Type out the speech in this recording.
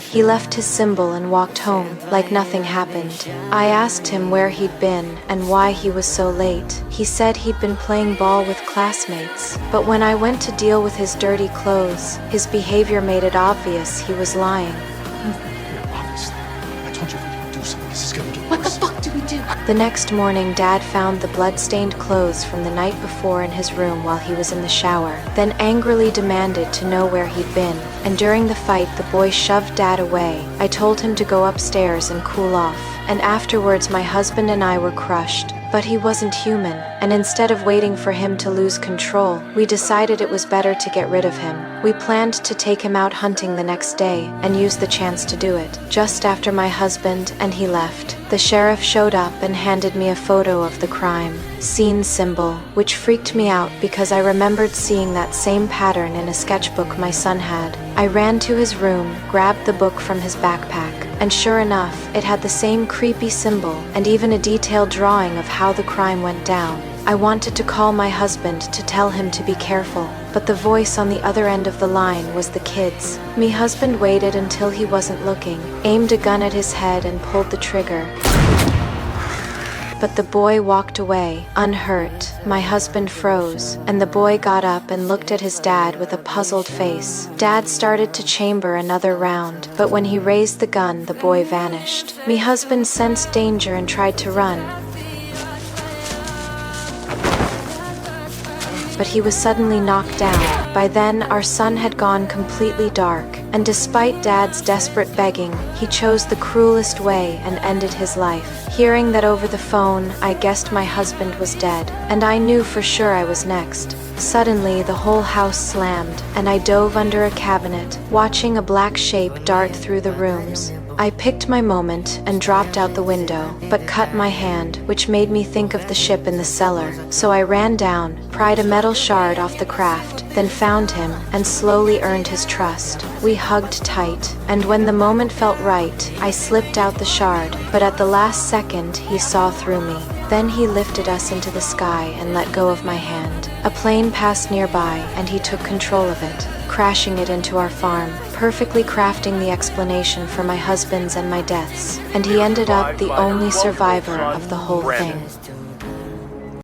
He left his symbol and walked home, like nothing happened. I asked him where he'd been and why he was so late. He said he'd been playing ball with classmates, but when I went to deal with his dirty clothes, his behavior made it obvious he was lying. Obviously. I told you if we didn't do something, this is gonna get worse. What the fuck do we do? The next morning, Dad found the blood-stained clothes from the night before in his room while he was in the shower, then angrily demanded to know where he'd been. And during the fight, the boy shoved Dad away. I told him to go upstairs and cool off. And afterwards, my husband and I were crushed. But he wasn't human, and instead of waiting for him to lose control, we decided it was better to get rid of him. We planned to take him out hunting the next day and use the chance to do it. Just after my husband and he left, the sheriff showed up and handed me a photo of the crime scene symbol, which freaked me out because I remembered seeing that same pattern in a sketchbook my son had. I ran to his room, grabbed the book from his backpack, and sure enough, it had the same creepy symbol and even a detailed drawing of how the crime went down. I wanted to call my husband to tell him to be careful, but the voice on the other end of the line was the kid's. Me husband waited until he wasn't looking, aimed a gun at his head and pulled the trigger. But the boy walked away, unhurt. My husband froze, and the boy got up and looked at his dad with a puzzled face. Dad started to chamber another round, but when he raised the gun, the boy vanished. Me husband sensed danger and tried to run, but he was suddenly knocked down. By then, our son had gone completely dark, and despite Dad's desperate begging, he chose the cruelest way and ended his life. Hearing that over the phone, I guessed my husband was dead, and I knew for sure I was next. Suddenly, the whole house slammed, and I dove under a cabinet, watching a black shape dart through the rooms. I picked my moment and dropped out the window, but cut my hand, which made me think of the ship in the cellar. So I ran down, pried a metal shard off the craft, then found him and slowly earned his trust. We hugged tight, and when the moment felt right, I slipped out the shard, but at the last second, he saw through me. Then he lifted us into the sky and let go of my hand. A plane passed nearby, and he took control of it, crashing it into our farm, perfectly crafting the explanation for my husband's and my deaths. And he ended up the only survivor of the whole thing.